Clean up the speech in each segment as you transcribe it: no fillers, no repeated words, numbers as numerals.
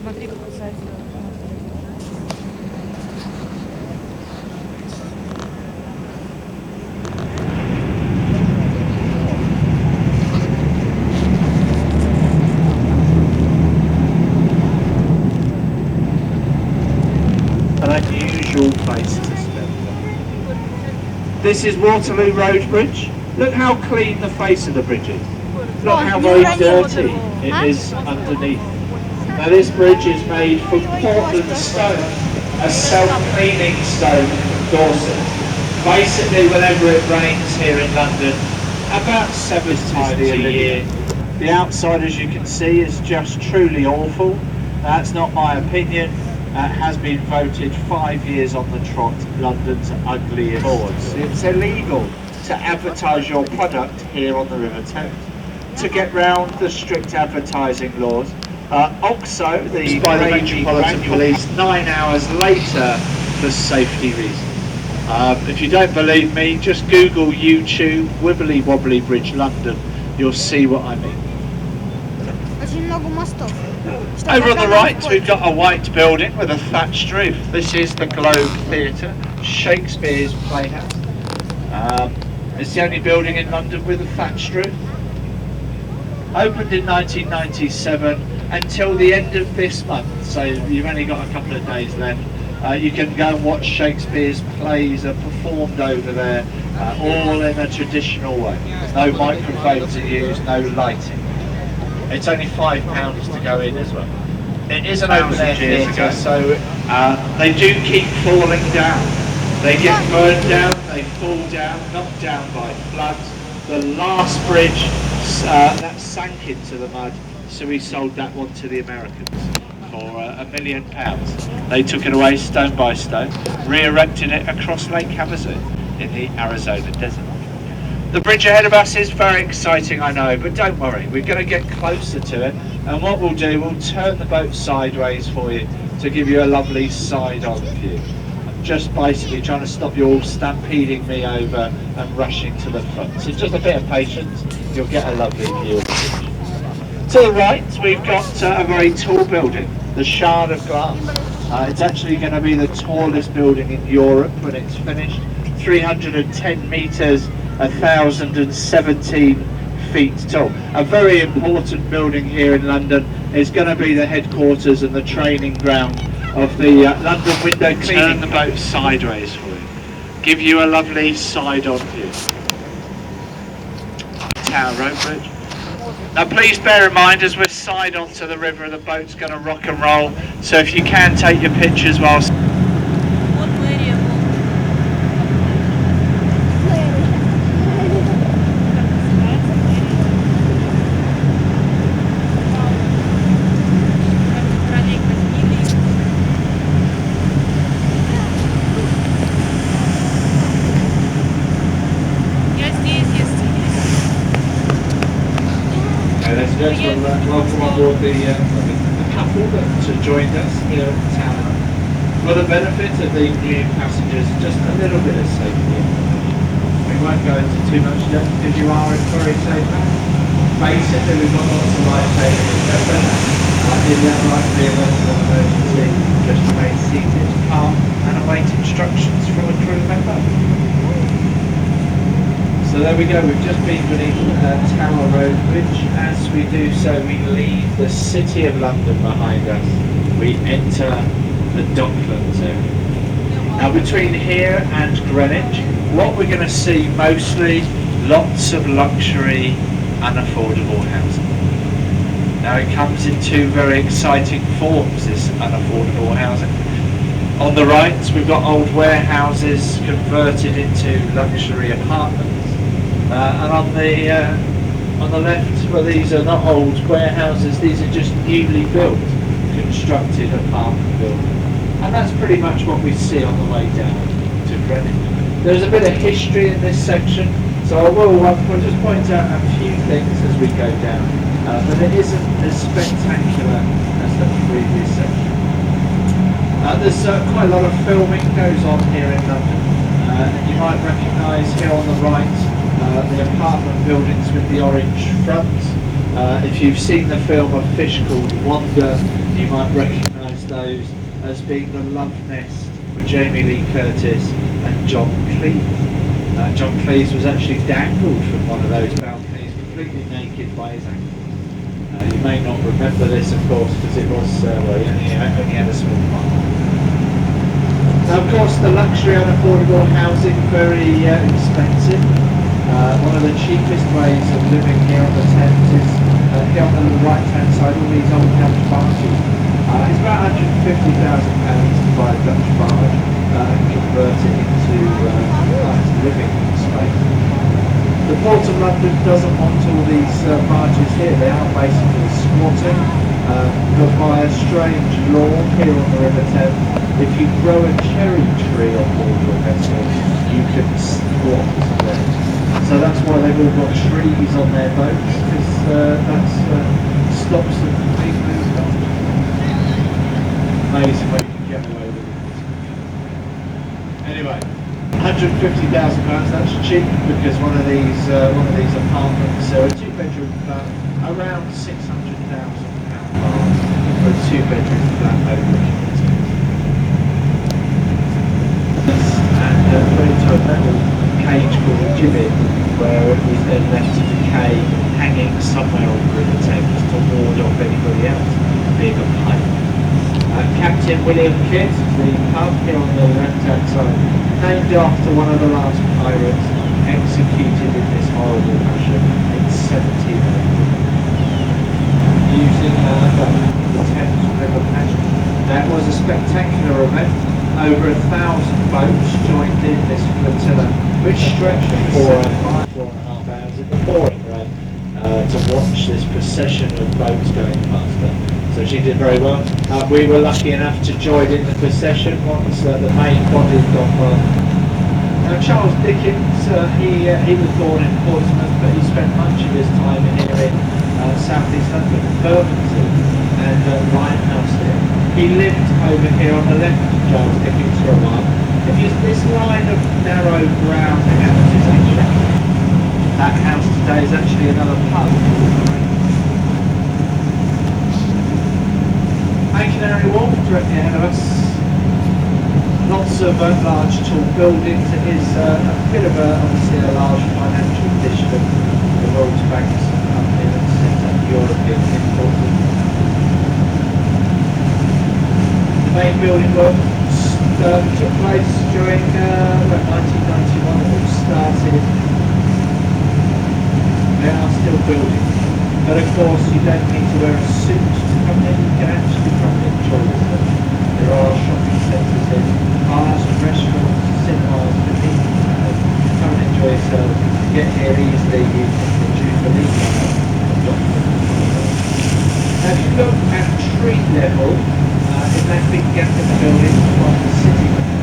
Смотри, какой сайт. An unusual place to spend. This is Waterloo Road Bridge. Look how clean the face of the bridge is. Look how very dirty it is underneath. Now this bridge is made from Portland stone, a self-cleaning stone from Dorset. Basically whenever it rains here in London, about 7 times a year, the outside as you can see is just truly awful. That's not my opinion. Has been voted 5 years on the trot London's ugliest boards. It's illegal to advertise your product here on the River Thames. To get round the strict advertising laws, also by the Metropolitan Police 9 hours later for safety reasons. If you don't believe me, just Google YouTube Wibbly Wobbly Bridge London. You'll see what I mean. Over on the right, we've got a white building with a thatched roof. This is the Globe Theatre, Shakespeare's playhouse. It's the only building in London with a thatched roof. Opened in 1997 until the end of this month, so you've only got a couple of days left. You can go and watch Shakespeare's plays are performed over there, all in a traditional way. No microphones are used, no lighting. It's only £5 to go in as well. It is an open air theatre, so they do keep falling down. They get burned down, they fall down, knocked down by floods. The last bridge that sank into the mud, so we sold that one to the Americans for £1 million. They took it away stone by stone, re-erected it across Lake Havasu in the Arizona desert. The bridge ahead of us is very exciting, I know, but don't worry, we're going to get closer to it, and what we'll do, we'll turn the boat sideways for you to give you a lovely side-on view. I'm just basically trying to stop you all stampeding me over and rushing to the front. So just a bit of patience, you'll get a lovely view of the bridge. To the right, we've got a very tall building, the Shard of Glass. It's actually going to be the tallest building in Europe when it's finished, 310 metres, 1,017 feet tall. A very important building here in London. Is going to be the headquarters and the training ground of the London Window Cleaning. Turn the boat sideways for you. Give you a lovely side-on view. Tower Road Bridge. Now please bear in mind as we're side onto the river, the boat's going to rock and roll. So if you can take your pictures whilst welcome on board the couple that joined us here at the town. For the benefit of the new passengers, just a little bit of safety. We won't go into too much depth because you are in very safe hands. Basically, we've got lots of life-saving equipment. In the unlikely event of an emergency, just remain seated, calm, and await instructions from a crew member. So there we go, we've just been beneath Tower Road Bridge. As we do so, we leave the City of London behind us. We enter the Docklands area. Now between here and Greenwich, what we're going to see mostly, lots of luxury, unaffordable housing. Now it comes in two very exciting forms, this unaffordable housing. On the right, we've got old warehouses converted into luxury apartments. And on the left, well, these are not old warehouses, these are just newly built, constructed apartment buildings. And that's pretty much what we see on the way down to Greenwich. There's a bit of history in this section, so I will just point out a few things as we go down, but it isn't as spectacular as the previous section. There's quite a lot of filming goes on here in London, and you might recognise here on the right the apartment buildings with the orange fronts. If you've seen the film A Fish Called Wanda, you might recognise those as being the love nest of Jamie Lee Curtis and John Cleese. John Cleese was actually dangled from one of those balconies completely naked by his ankle. You may not remember this, of course, because it was, well, he only had a small part. Now, of course, the luxury and affordable housing, very expensive. One of the cheapest ways of living here on the Thames is here on the right-hand side, all these old Dutch barges. It's about £150,000 to buy a Dutch barge and convert it into nice living space. The Port of London doesn't want all these barges here. They are basically squatting, but by a strange law here on the River Thames, if you grow a cherry tree on board your vessel, you can squat there. So that's why they've all got trees on their boats, because that stops them from being moved on. Amazing what you can get away with it. Anyway, £150,000, that's cheap, because one of these apartments, a two-bedroom flat, around £600,000 for a two-bedroom flat over and put into a metal cage called a gibbet, where it was then left to decay, hanging somewhere on the River Thames to ward off anybody else being a pirate. Captain William Kidd, the pub here on the left-hand side, named after one of the last pirates executed in this horrible fashion in 1700, using the Thames River pageant. That was a spectacular event. Over 1,000 boats joined in this flotilla, which stretched for 4.5 hours in the pouring rain to watch this procession of boats going past her. So she did very well. We were lucky enough to join in the procession once the main body had gone by. Charles Dickens, he was born in Portsmouth, but he spent much of his time here in South East London, Bermondsey and Limehouse here. He lived over here on the left of Charles Dickens for a while. If you, this line of narrow brown houses, that house today is actually another pub. Canary Wharf directly ahead of us. Lots of large tall buildings. It is a bit of obviously a large financial district. The world's banks company that set up European headquarters. The main building work took place during 1991. It all started. They are still building. But of course you don't need to wear a suit to come in, you can actually come in tourism. There are shopping centres in, bars and restaurants, cinemas for people to come and enjoy yourself. To get here easily using the Jubilee line. Now if you look at tree level, in that big gap in the building from the city.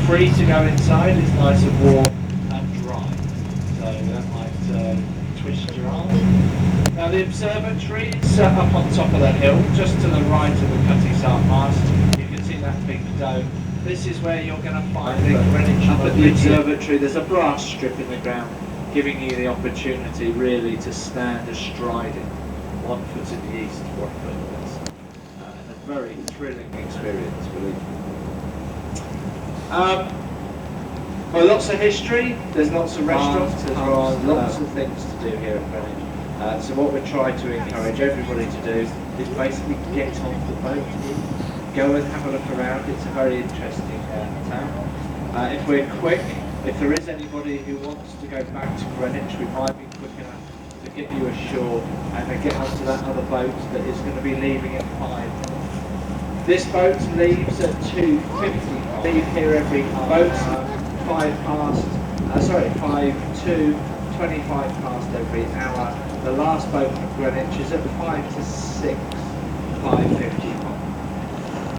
Free to go inside, it's nice and warm and dry, so that might twist your arm. Now the observatory is up on top of that hill, just to the right of the Cutty Sark mast. You can see that big dome. This is where you're going to find the Greenwich. Up at the observatory there's a brass strip in the ground, giving you the opportunity really to stand astride it, 1 foot in the east, 1 foot in the west. And a very thrilling experience, believe me. Well, lots of history, there's lots of restaurants, there's lots of things to do here at Greenwich. So what we try to encourage everybody to do is basically get on the boat, go and have a look around. It's a very interesting town. If we're quick, if there is anybody who wants to go back to Greenwich, we might be quick enough to get you ashore and then get onto that other boat that is going to be leaving at 5. This boat leaves at 2:50. Leave here every boat 5 to 25 past every hour. The last boat from Greenwich is at 5 to 6, 5:50.